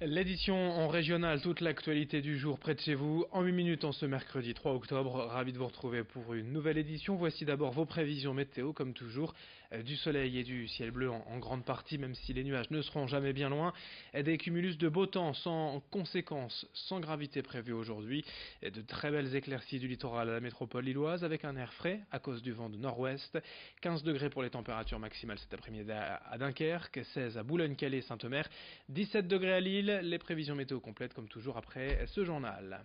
L'édition en régional, toute l'actualité du jour près de chez vous, en 8 minutes en ce mercredi 3 octobre. Ravi de vous retrouver pour une nouvelle édition. Voici d'abord vos prévisions météo, comme toujours. Du soleil et du ciel bleu en grande partie, même si les nuages ne seront jamais bien loin. Des cumulus de beau temps sans conséquences, sans gravité prévue aujourd'hui. De très belles éclaircies du littoral à la métropole lilloise avec un air frais à cause du vent de nord-ouest. 15 degrés pour les températures maximales cet après-midi à Dunkerque, 16 à Boulogne-Calais et Saint-Omer, 17 degrés à Lille. Les prévisions météo complètes comme toujours après ce journal.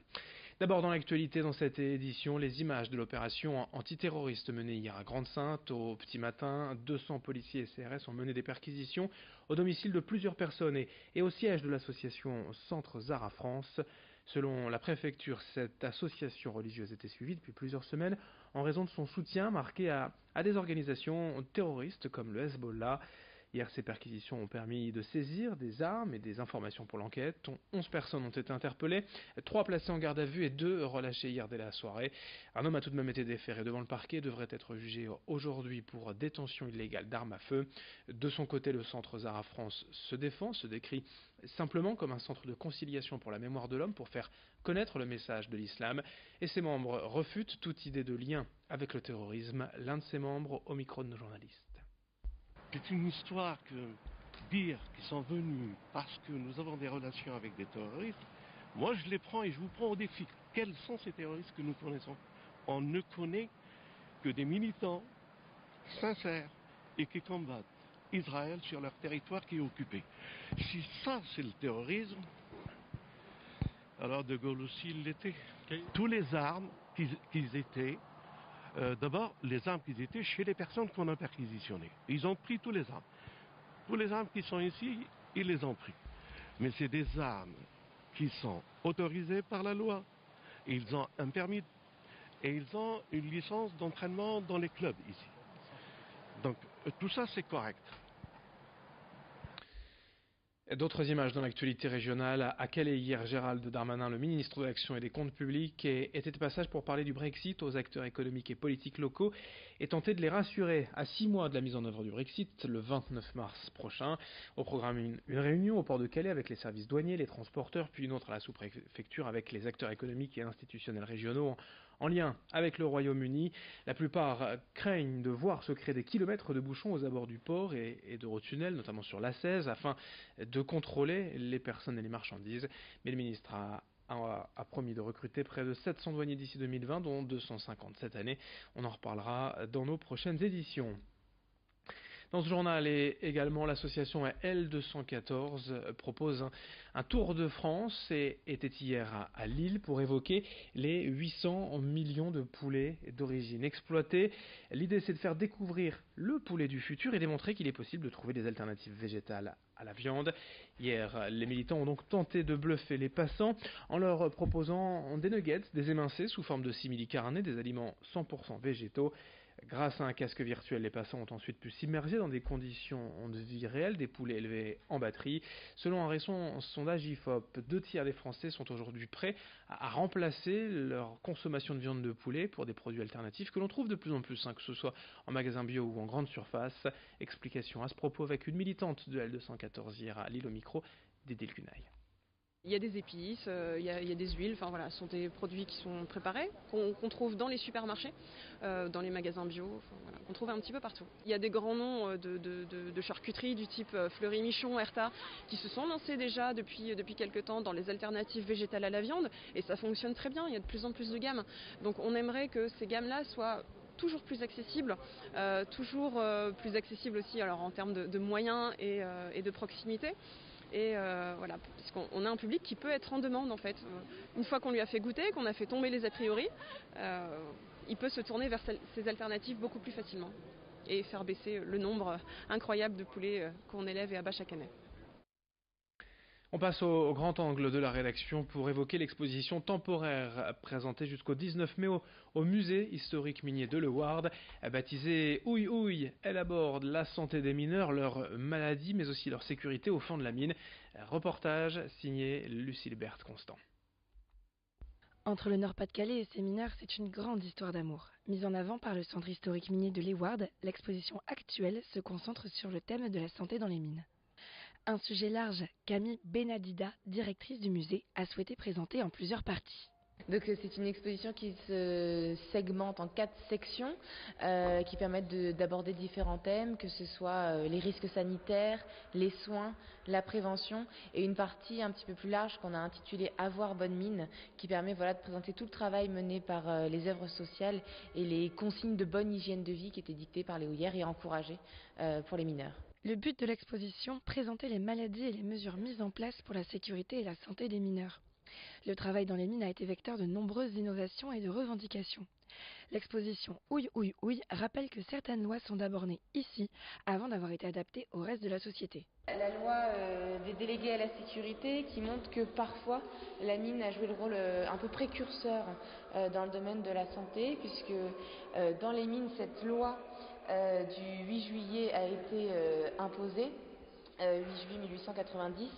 D'abord dans l'actualité dans cette édition, les images de l'opération antiterroriste menée hier à Grande-Synthe. Au petit matin, 200 policiers et CRS ont mené des perquisitions au domicile de plusieurs personnes et au siège de l'association Centre Zara France. Selon la préfecture, cette association religieuse était suivie depuis plusieurs semaines en raison de son soutien marqué à des organisations terroristes comme le Hezbollah. Hier, ces perquisitions ont permis de saisir des armes et des informations pour l'enquête. 11 personnes ont été interpellées, 3 placées en garde à vue et 2 relâchées hier dès la soirée. Un homme a tout de même été déféré devant le parquet et devrait être jugé aujourd'hui pour détention illégale d'armes à feu. De son côté, le centre Zara France se défend, se décrit simplement comme un centre de conciliation pour la mémoire de l'homme, pour faire connaître le message de l'islam. Et ses membres refutent toute idée de lien avec le terrorisme. L'un de ses membres au micro de nos journalistes. C'est une histoire que dire qu'ils sont venus parce que nous avons des relations avec des terroristes, moi je les prends et je vous prends au défi. Quels sont ces terroristes que nous connaissons? On ne connaît que des militants sincères et qui combattent Israël sur leur territoire qui est occupé. Si ça c'est le terrorisme, alors De Gaulle aussi il l'était. Tous les armes qu'ils étaient, d'abord, les armes qui étaient chez les personnes qu'on a perquisitionnées. Ils ont pris tous les armes. Tous les armes qui sont ici, ils les ont pris. Mais c'est des armes qui sont autorisées par la loi. Ils ont un permis et ils ont une licence d'entraînement dans les clubs ici. Donc tout ça c'est correct. D'autres images dans l'actualité régionale. À Calais hier, Gérald Darmanin, le ministre de l'Action et des Comptes Publics, était de passage pour parler du Brexit aux acteurs économiques et politiques locaux et tenter de les rassurer. À 6 mois de la mise en œuvre du Brexit, le 29 mars prochain, au programme une réunion au port de Calais avec les services douaniers, les transporteurs, puis une autre à la sous-préfecture avec les acteurs économiques et institutionnels régionaux en lien avec le Royaume-Uni. La plupart craignent de voir se créer des kilomètres de bouchons aux abords du port et d'Eurotunnel, notamment sur l'A16, afin de contrôler les personnes et les marchandises. Mais le ministre a promis de recruter près de 700 douaniers d'ici 2020, dont 250 cette année. On en reparlera dans nos prochaines éditions. Dans ce journal et également l'association L214 propose un tour de France et était hier à Lille pour évoquer les 800 millions de poulets d'origine exploitée. L'idée c'est de faire découvrir le poulet du futur et démontrer qu'il est possible de trouver des alternatives végétales à la viande. Hier, les militants ont donc tenté de bluffer les passants en leur proposant des nuggets, des émincés sous forme de simili-carnés, des aliments 100% végétaux. Grâce à un casque virtuel, les passants ont ensuite pu s'immerger dans des conditions de vie réelles, des poulets élevés en batterie. Selon un récent sondage IFOP, 2 tiers des Français sont aujourd'hui prêts à remplacer leur consommation de viande de poulet pour des produits alternatifs que l'on trouve de plus en plus, que ce soit en magasin bio ou en grande surface. Explication à ce propos avec une militante de L214 hier à Lille au micro d'Edil Cunaille. Il y a des épices, il y a des huiles, enfin voilà, ce sont des produits qui sont préparés, qu'on trouve dans les supermarchés, dans les magasins bio, voilà, qu'on trouve un petit peu partout. Il y a des grands noms de charcuterie du type Fleury Michon, Erta, qui se sont lancés déjà depuis quelques temps dans les alternatives végétales à la viande, et ça fonctionne très bien, il y a de plus en plus de gammes. Donc on aimerait que ces gammes-là soient toujours plus accessibles, plus accessibles aussi alors, en termes de moyens et de proximité. Et voilà, parce qu'on a un public qui peut être en demande en fait. Une fois qu'on lui a fait goûter, qu'on a fait tomber les a priori, il peut se tourner vers ces alternatives beaucoup plus facilement et faire baisser le nombre incroyable de poulets qu'on élève et abat chaque année. On passe au grand angle de la rédaction pour évoquer l'exposition temporaire présentée jusqu'au 19 mai au musée historique minier de Le Ward. Baptisée Ouïe Ouïe, elle aborde la santé des mineurs, leurs maladies mais aussi leur sécurité au fond de la mine. Reportage signé Lucille Berthe-Constant. Entre le Nord-Pas-de-Calais et ses mineurs, c'est une grande histoire d'amour. Mise en avant par le centre historique minier de Le Ward, l'exposition actuelle se concentre sur le thème de la santé dans les mines. Un sujet large qu'Ami Benadida, directrice du musée, a souhaité présenter en plusieurs parties. Donc c'est une exposition qui se segmente en 4 sections qui permettent d'aborder différents thèmes, que ce soit les risques sanitaires, les soins, la prévention, et une partie un petit peu plus large qu'on a intitulée Avoir bonne mine, qui permet de présenter tout le travail mené par les œuvres sociales et les consignes de bonne hygiène de vie qui étaient dictées par les houillères et encouragées pour les mineurs. Le but de l'exposition, présenter les maladies et les mesures mises en place pour la sécurité et la santé des mineurs. Le travail dans les mines a été vecteur de nombreuses innovations et de revendications. L'exposition Ouille Ouille Ouille rappelle que certaines lois sont d'abord nées ici, avant d'avoir été adaptées au reste de la société. La loi des délégués à la sécurité qui montre que parfois la mine a joué le rôle un peu précurseur dans le domaine de la santé, puisque dans les mines, cette loi du 8 juillet a été imposée. 8 juillet 1890,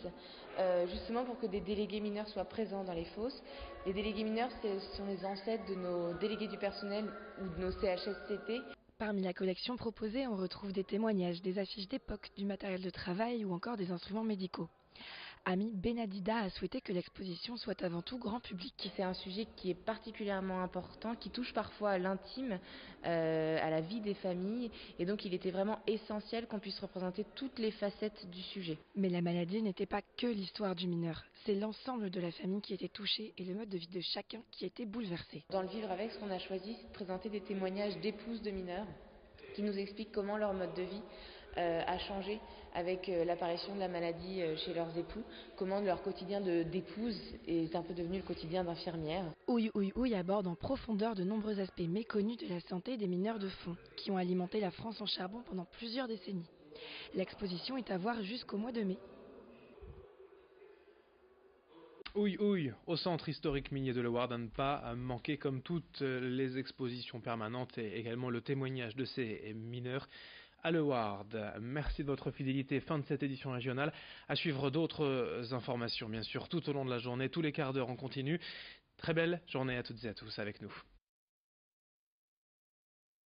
justement pour que des délégués mineurs soient présents dans les fosses. Les délégués mineurs, ce sont les ancêtres de nos délégués du personnel ou de nos CHSCT. Parmi la collection proposée, on retrouve des témoignages, des affiches d'époque, du matériel de travail ou encore des instruments médicaux. Ami Benadida a souhaité que l'exposition soit avant tout grand public. C'est un sujet qui est particulièrement important, qui touche parfois à l'intime, à la vie des familles, et donc il était vraiment essentiel qu'on puisse représenter toutes les facettes du sujet. Mais la maladie n'était pas que l'histoire du mineur, c'est l'ensemble de la famille qui était touchée et le mode de vie de chacun qui était bouleversé. Dans le Vivre avec, ce qu'on a choisi, c'est de présenter des témoignages d'épouses de mineurs qui nous expliquent comment leur mode de vie a changé avec l'apparition de la maladie chez leurs époux, comment leur quotidien d'épouse est un peu devenu le quotidien d'infirmière. Ouille Ouille Ouille aborde en profondeur de nombreux aspects méconnus de la santé des mineurs de fond, qui ont alimenté la France en charbon pendant plusieurs décennies. L'exposition est à voir jusqu'au mois de mai. Ouille Ouille, au centre historique minier de Leeuwarden, ne pas manquer comme toutes les expositions permanentes et également le témoignage de ces mineurs à Leeuwarden. Merci de votre fidélité. Fin de cette édition régionale. À suivre d'autres informations, bien sûr, tout au long de la journée, tous les quarts d'heure en continu. Très belle journée à toutes et à tous avec nous.